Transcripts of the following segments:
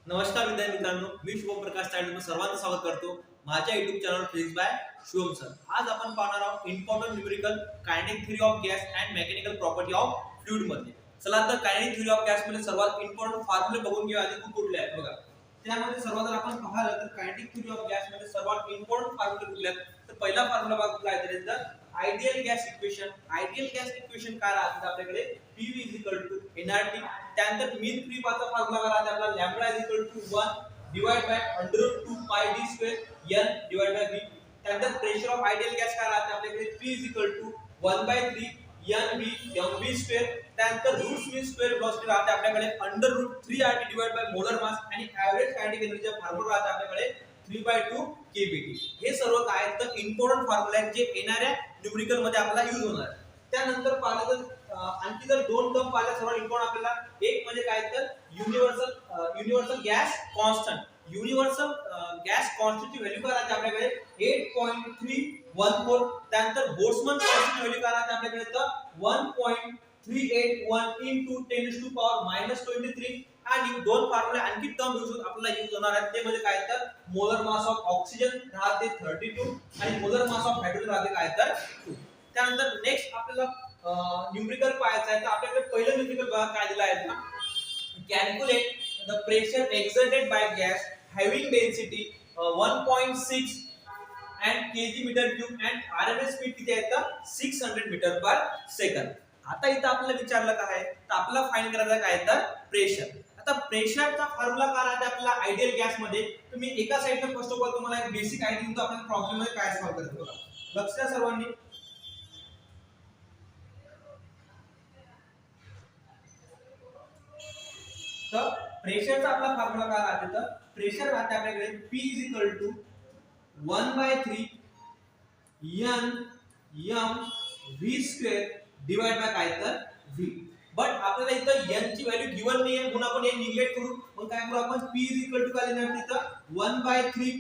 नमस्कार विद्यार्थी मित्रांनो, मी शुभम प्रकाश तायडे सर्वांचं स्वागत करतो माझ्या YouTube channel physics bye Shubham sir. आज आपण पाहणार आहोत important numerical kinetic theory of gas and mechanical property of fluid मध्ये। चला तर कायनेटिक थ्योरी ऑफ गॅस मध्ये सर्वात इम्पॉर्टंट फॉर्म्युले बघून घेऊया आधी कुठले आहेत बघा। त्यामध्ये सर्वात जर आपण पाहिलं तर कायनेटिक थ्योरी ऑफ गॅस मध्ये सर्वात इम्पॉर्टंट फॉर्म्युले कुठले आहेत तर पहिला फॉर्म्युला बघा काय आहे तर ideal gas equation. Ideal gas equation काय राहते आपल्याकडे PV nRT। त्यानंतर मीन फ्री पाथचा फॉर्म्युला काय राहते आपला लॅम्बडा 1 डिवाइड बाय √2 पाय d square n divide by v। त्यानंतर प्रेशर ऑफ आयडियल गॅस काय राहते आपल्याकडे P 1/3 nv mv स्क्वेअर। त्यानंतर रूट्स मीन स्क्वेअर वेलोसिटी राहते आपल्याकडे √3RT divide by molar mass आणि एव्हरेज कायनेटिक एनर्जीचा फॉर्म्युला राहते आपल्याकडे 3/2 kBT। हे सर्व काय तर इम्पॉर्टंट फॉर्म्युला आहेत जे येणाऱ्या न्यूमेरिकल मध्ये आपल्याला यूज होणार आहे। त्यानंतर पाहिलं तर आणखी जर दोन टर्म पाहिल्या सर्वात इम्पॉर्टंट आपल्याला एक म्हणजे काय तर universal gas constant. Universal gas कॉन्स्टंटची व्हॅल्यू काय राहते आपल्याकडे 8.314। त्यानंतर बोल्ट्झमन कॉन्स्टंट व्हॅल्यू काय राहते आपल्याकडे तर 1.381 into 10⁻⁻23। आणि दोन फॉर्म्युले आणखी टर्म यूज आपल्याला यूज होणार आहेत ते म्हणजे काय तर मोलर मास ऑफ ऑक्सिजन राहते 32 आणि मोलर मास ऑफ हायड्रोजन राहते काय तर 2। त्यानंतर नेक्स्ट आपल्याला न्यूमेरिकल पाहायचं आहे तर आपल्याकडे पहिलं न्यूमेरिकल बघा काय दिलं आहे ना calculate the pressure exerted by gas having density 1.6 and kg metre cube and RMS speed किती आहे तर 600 मीटर पर सेकंद। आता इथं आपल्याला विचारलं काय आहे तर आपल्याला फाइंड करायचं काय तर प्रेशर। आता प्रेशरचा फॉर्म्युला काय राहते आपला आयडियल गॅस मध्ये तुम्ही एका साइडला फर्स्ट ऑफ ऑल तुम्हाला एक बेसिक आयडिया देतो आपल्याला प्रॉब्लेम मध्ये काय सॉल्व करायचं बघा। लक्ष द्या सर्वांनी। तर प्रेशरचा आपला फॉर्म्युला काय राहते तर प्रेशर राहते आपल्याकडे P 1/3 n m v square divide by काय तर v। बट आपल्याला इथं n ची व्हॅल्यू गिवन नाही आहे म्हणून आपण हे निग्लेक्ट करू। मग काय करू आपण P काय लिहिणार तिथं 1/3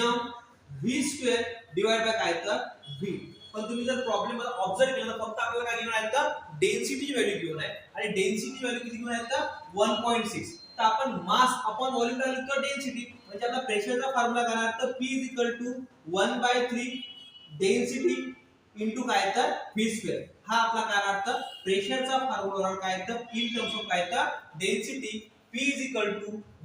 m v square divide by काय तर v। पण तुम्ही जर प्रॉब्लेम मध्ये ऑब्झर्व केलं तर फक्त आपल्याला काय गिवन आहे तर डेन्सिटीची व्हॅल्यू गिवन आहे आणि डेन्सिटी व्हॅल्यू किती गिवन आहे तर 1.6। तर आपण मास अपॉन व्हॉल्यूम काय लिहितो डेन्सिटी म्हणजे आपला प्रेशरचा फॉर्म्युला काय आहे तर P 1/3 डेन्सिटी इनटू काय तर v स्क्वेअर। हा आपला काय अर्थ प्रेशरचा फॉर्म्युला काय तर इन टर्म्स ऑफ काय तर डेन्सिटी P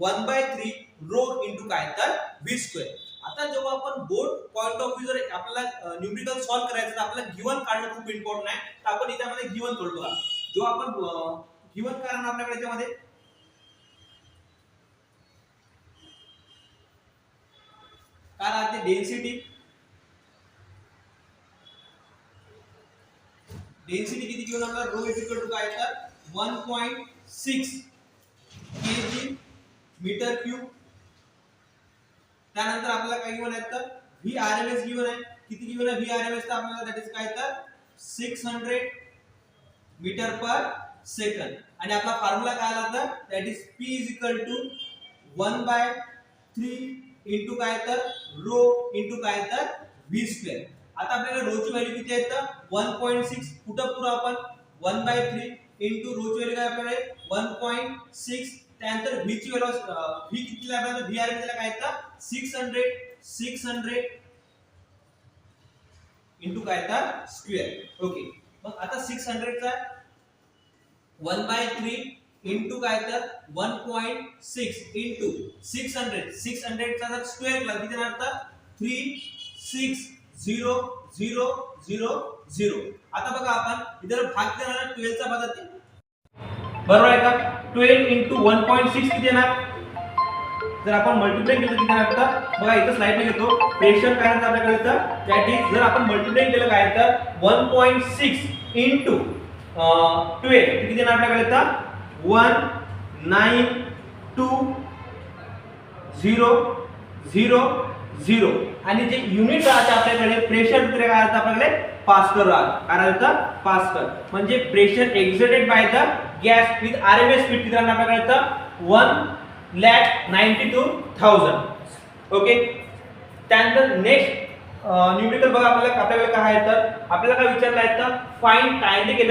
1/3 रो इनटू काय तर v स्क्वेअर। आता जेव्हा आपण बोर्ड पॉइंट ऑफ व्ह्यू जर आपल्याला न्यूमेरिकल सॉल्व करायचं तर आपल्याला गिवन काढणं खूप इम्पॉर्टंट आहे। तर आपण याच्यामध्ये गिवन करतो बघा। जो आपण गिवन कारण आपल्याकडे याच्यामध्ये काय राहते डेन्सिटी किती गिवन आपल्याला रो इक्वल टू काय तर 1.6 kg मीटर क्यूब। त्यानंतर आपल्याला काय गिवन आहे तर v RMS गिवन आहे किती गिवन आहे v RMS तर आपल्याला दॅट इज काय तर 600 मीटर पर सेकंड। आणि आपला फॉर्म्युला काय आला तर दॅट इज P 1/3 इनटू काय तर रो इनटू काय तर v स्क्वेअर। आता आपल्याला रो ची व्हॅल्यू किती आहे तर 1.6 कुठं पुरा आपण 1/3 इनटू रो ची व्हॅल्यू काय आपल्याकडे 1.6। त्यानंतर v ची व्हॅल्यू v किती ला आपल्याला v RMS ला काय तर 600 इनटू काय तर स्क्वेअर। ओके मग आता 600 चा 1/3 इनटू काय तर 1.6 इनटू 600 चा जर स्क्वेअर ला किती येणार तर 36000। आता बघा आपण इधर भाग देणार 12 चा भाग जाते बरोबर आहे का। 12 इनटू 1.6 किती येणार जर आपण मल्टिप्लाय केलं किती येणार तर बघा इथं स्लाइड मध्ये घेतो प्रेशर काय आहे आपल्याकडे तर दॅट इज जर आपण मल्टिप्लाय केलं काय तर 1.6 इनटू 12 किती येणार आपल्याकडे तर 19200 आणि जे युनिट राहते आपल्याकडे प्रेशर काय राहते आपल्याकडे पास्कल राहते काय राहते पास्कल। म्हणजे pressure exerted by the gas with RMS speed किती राहणार आपल्याकडे तर 1,92,000। ओके त्यानंतर नेक्स्ट न्यूमेरिकल बघा आपल्याला काय आहे तर आपल्याला काय विचारलं आहे तर find kinetic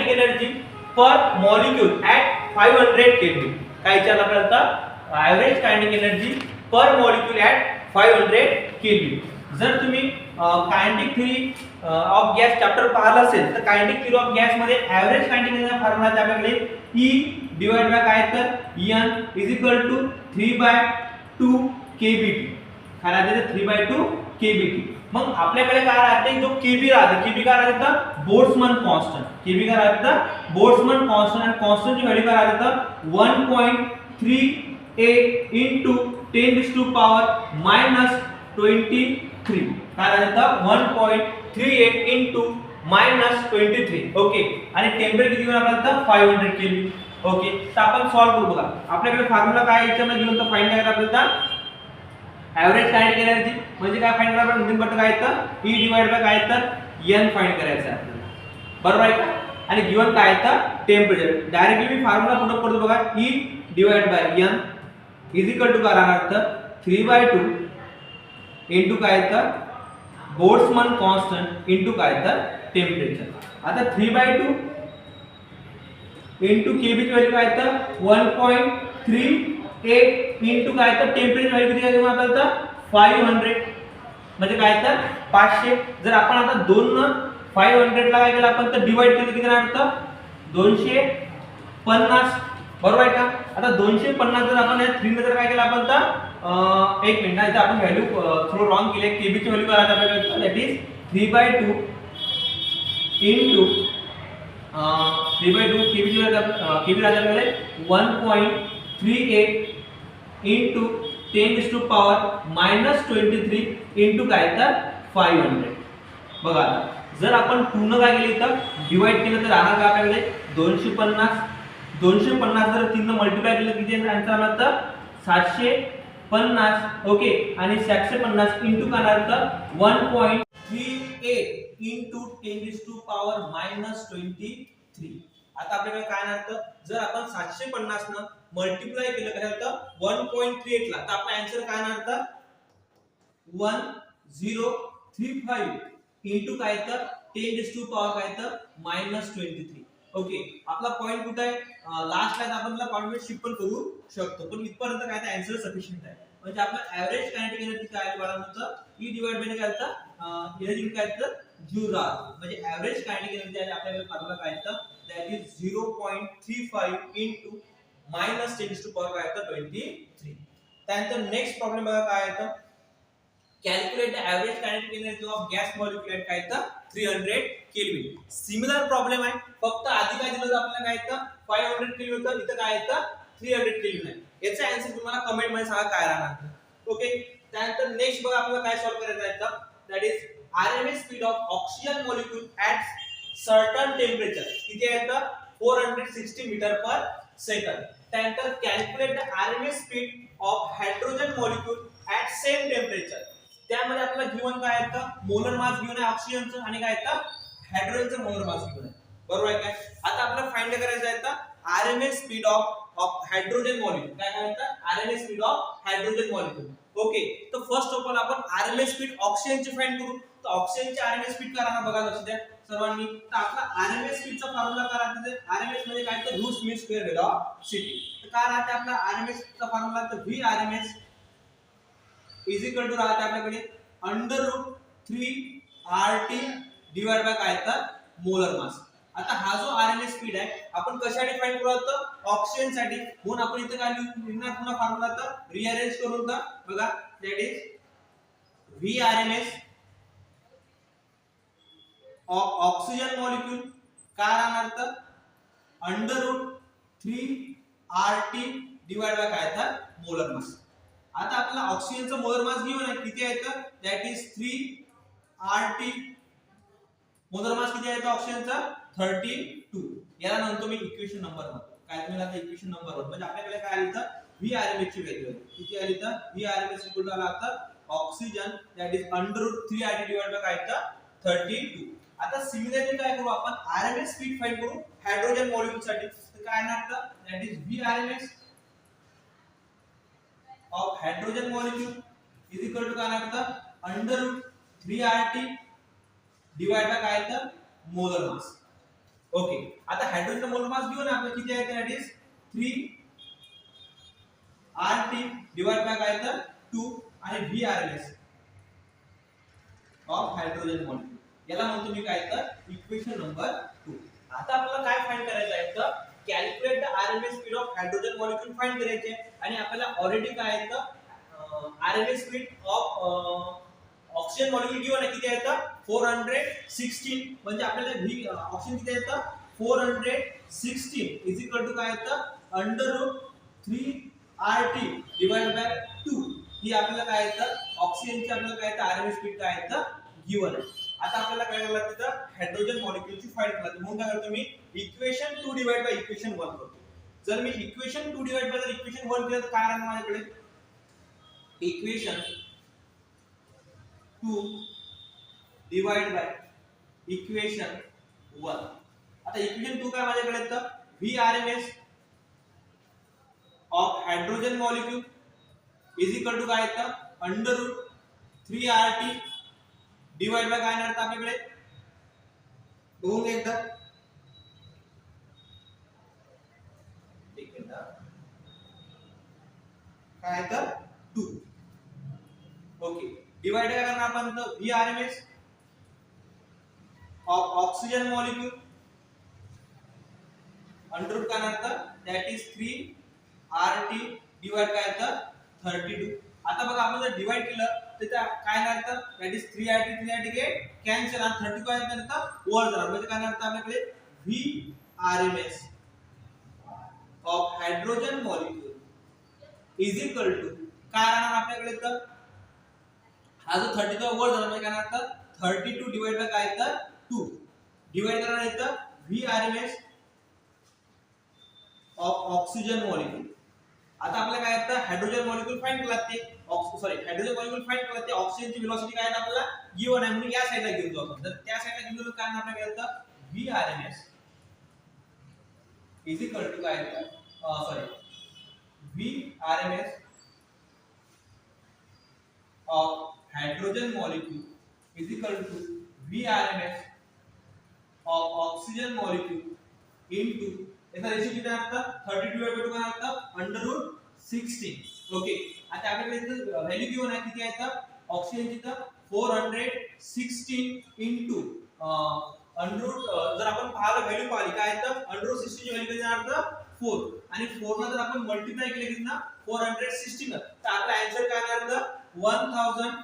energy per molecule at 500 Kelvin। काय विचारलं आपल्याला average kinetic energy per molecule at 500 kelvin. जर तुम्ही kinetic theory of gas chapter पाहिलं असेल तर कायनेटिक थ्योरी ऑफ गॅस मध्ये ऍव्हरेज कायनेटिक एनर्जी फॉर्म्युला आहे आपल्याकडे E डिवाइड बाय काय तर N is equal to 3/2 kBt. काय राहते 3/2 kBt. मग आपल्याकडे काय राहते जो kB राहते, kB काय राहते बोल्ट्झमन कॉन्स्टंट. kB काय राहते बोल्ट्झमन कॉन्स्टंट आणि कॉन्स्टंटची व्हॅल्यू काय राहते 1.38 into 10⁻⁻23. काय राहते 1.38 into -23. ओके आणि टेम्परेचर किती होणार आपल्याला 500 केल्विन. ओके तर आपण सॉल्व करू बघा. आपल्याकडे फॉर्म्युला काय याच्यामध्ये घेऊन तर फाइंड करायचं आपल्याला ऍव्हरेज कायनेटिक एनर्जी म्हणजे काय फाइंड करायचं नवीन बट काय तर E डिवाइड बाय काय तर N फाइंड करायचं आहे आपल्याला. बरोबर आहे का. आणि गिवन काय तर टेम्परेचर. डायरेक्टली मी फॉर्म्युला पुट अप करतो बघा. E divide by N is equal to काय राहणार तर 3/2 इनटू काय तर बोल्ट्झमन कॉन्स्टंट इनटू काय तर टेम्परेचर. आता 3/2 इनटू केबी ची व्हॅल्यू काय तर 1.38 इनटू काय तर टेम्परेचर व्हॅल्यू किती आहे आपल्याला 500 म्हणजे काय तर 500. जर आपण आता 2 न 500 ला काय केलं आपण तर डिवाइड केलं किती राहणार तर 250. बरोबर आहे का. आता 250 जर आपण या 3 ने जर काय केलं आपण तर एक मिनिट इथे आपण व्हॅल्यू थोडं रॉंग केले. केबी ची व्हॅल्यू काय आहे आपल्याकडे दॅट इज 3/2 इनटू 3/2 केबी ची व्हॅल्यू केबी राहते 1.38 इनटू 10⁻⁻23 इनटू काय तर 500. बघा आता जर आपण 2 न काय केली तर डिवाइड केलं तर राहणार का आपल्याकडे 250. 250 जर 3 न मल्टिप्लाय केलं किती आन्सर आला तर 750. ओके आणि 750 इनटू काय आला तर 1.38 इनटू 10⁻⁻23. आता आपल्याकडे काय अर्थ जर आपण 750 न मल्टिप्लाय केलं काय होतं 1.38 ला तर आपला आन्सर काय अर्थ 1035 इनटू काय तर 10⁻⁻23. ओके आपला पॉइंट कुठे आहे लास्ट ला आपल्याला पॉइंट शिफ्ट पण करू शकतो पण इथपर्यंत काय तर आन्सर सफिशियंट आहे. म्हणजे आपला ऍव्हरेज कायनेटिक एनर्जी काय आहे बाळांनो E डिवाइड बाय काय होतं एनर्जी काय तर 0 राहते. म्हणजे ऍव्हरेज कायनेटिक एनर्जी आहे आपल्याकडे फॉर्म्युला काय आहे दॅट इज 0.35 इनटू -10⁻23. त्यानंतर नेक्स्ट प्रॉब्लेम बघा काय आहे तर calculate the average kinetic energy of gas molecule at काय तर 300 केल्विन. सिमिलर प्रॉब्लेम आहे फक्त आधी काय दिलं आपल्याला काय तर 500 केल्विन होतं इथं काय आहे तर 300 केल्विन आहे. याचा आन्सर तुम्हाला कमेंट मध्ये सांगा काय राहणार. ओके त्यानंतर नेक्स्ट बघा आपल्याला काय सॉल्व करायचं आहे तर that is RMS speed of oxygen molecule at certain temperature किती आहे तर 460 मीटर पर सेकंड. त्यानंतर calculate the RMS speed of hydrogen molecule at same temperature. त्यामध्ये आपल्याला गिवन काय आहे तर मोलर मास गिवन आहे ऑक्सिजनचं आणि काय आहे तर हायड्रोजनचं मोलर मास गिवन आहे. बरोबर आहे काय. आता आपल्याला फाइंड करायचं आहे तर RMS speed of hydrogen molecule काय म्हणतात RMS speed of hydrogen molecule. Okay तर फर्स्ट ऑफ ऑल आपण RMS स्पीड ऑक्सिजनची फाइंड करू. तर ऑक्सिजनची RMS स्पीड काय राहणार बघा लक्ष द्या सर्वांनी. तर आपला RMS स्पीडचा फॉर्म्युला काय राहते RMS म्हणजे काय तर रूट मीन स्क्वेअर वेलोसिटी. तर काय राहते आपला RMS चा फॉर्म्युला तर VRMS इज इक्वल टू राहते आपल्याकडे √3RT डिवाइड बाय काय तर मोलर मास. आता हा जो RMS स्पीड आहे आपण कशासाठी फाइंड करू आहोत ऑक्सिजन साठी. म्हणून आपण इथे काय लिहिणार पुन्हा फॉर्म्युला तर रिअरेंज करून दा बघा that is VRMS of oxygen molecule काय राहणार तर √3RT डिवाइड बाय काय तर मोलर मास. आता आपला ऑक्सिजनचा मोलर मास गिवन आहे किती आहे तर that is 3RT. Molar mass किती आहे तर ऑक्सिजनचा 32. याला नंतर मी इक्वेशन नंबर 1 काय तुम्ही आता इक्वेशन नंबर 1 म्हणजे आपल्याकडे काय आली तर VRMS ची व्हॅल्यू आहे किती आली तर VRMS इक्वल टू आला तर oxygen that is √3RT divide by काय तर 32. आता सिमिलरली काय करू आपण RMS स्पीड फाइंड करू हायड्रोजन मॉलिक्यूल साठी. तर काय येणार तर that is VRMS of hydrogen molecule is equal to काय येणार तर √3RT डिवाइड बाय काय तर मोलर मास. ओके आता हायड्रोजन मोलर मास घेऊन आपल्याला किती आहे that is 3 RT divide by काय तर 2 आणि VRMS ऑफ हायड्रोजन मॉलिक्यूल याला म्हणतो मी काय तर इक्वेशन नंबर 2. आता आपल्याला काय फाइंड करायचं आहे तर calculate the RMS speed of hydrogen molecule find करायचे आणि आपल्याला ऑलरेडी काय आहे तर RMS speed of oxygen molecule given आहे किती आहे तर 416 म्हणजे आपल्याला व्ही ऑक्सिजन किती आहे तर 416 इज इक्वल टू काय आहे तर √3RT डिवाइड बाय 2 ही आपल्याला काय आहे तर ऑक्सिजनची आपल्याला काय आहे तर RMS स्पीड काय आहे तर गिवन आहे. आता आपल्याला काय करायला लागतं तर हायड्रोजन मॉलिक्यूलची फाइंड करायची म्हणून काय करतो मी इक्वेशन 2 डिवाइड बाय इक्वेशन 1 करतो. जर मी इक्वेशन 2 डिवाइड बाय इक्वेशन 1 केलं तर काय राहणार माझ्याकडे इक्वेशन 2 डिवाइड बाय इक्वेशन 1. आता इक्वेशन 2 काय माझ्याकडे तर VRMS of hydrogen molecule is equal to काय येतं √3RT डिवाइड बाय काय येणार आपल्याकडे बघून घ्या एकदा एक मिनिट काय तर 2 ओके डिवाइड काय करणार आपण तर VRMS of oxygen molecule under root काय करणार दॅट इज 3RT डिवाइड काय तर 32. आता बघा आपण जर डिवाइड केलं तर काय येणार that is 3RT K cancel आणि 32 काय येणार वर जाणार म्हणजे काय येणार आपल्याकडे VRMS of hydrogen molecule is equal to काय राहणार आपल्याकडे तर हा जो 32 वर जाणार म्हणजे काय येणार 32 डिवाइड बाय काय तर 2 डिवाइड करणार येतं VRMS ऑफ ऑक्सिजन मॉलिक्यूल. आता आपल्याला काय येतं हायड्रोजन मॉलिक्यूल फाइंड करायला लागते हायड्रोजन मॉलिक्यूल फाइंड करायला लागते ऑक्सिजनची वेलोसिटी काय आहे आपल्याला गिवन आहे म्हणून या साइडला घेऊन जाऊ आपण. तर त्या साइडला घेऊन गेलो काय आपल्याला येतं VRMS इज इक्वल टू काय येतं VRMS of hydrogen molecule is equal to VRMS of oxygen molecule into याचा रेशियो किती आहे 32 डिवाइड बाय 2 काय असतं √16. ओके आता आपल्याकडे इथे व्हॅल्यू गिवन आहे किती आहे तर ऑक्सिजनची तर 416 इनटू जर आपण पाहिलं व्हॅल्यू पाहिली काय आहे तर √16 ची व्हॅल्यू किती आहे तर 4 आणि 4 ला जर आपण मल्टिप्लाय केले किती ना 416 तर आपला आन्सर काय येणार तर 1814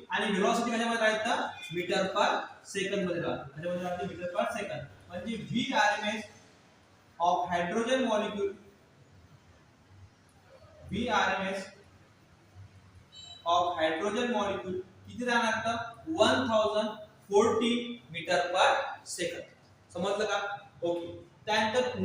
आणि वेलोसिटी कशामध्ये राहतं मीटर पर सेकंद मध्ये राहते त्याच्यामध्ये राहते मीटर पर सेकंद म्हणजे VRMS of hydrogen molecule VRMS of hydrogen molecule किती राहणार तर 1040 मीटर पर सेकंद. समजलं का ओके त्यानंतर नेक्स्ट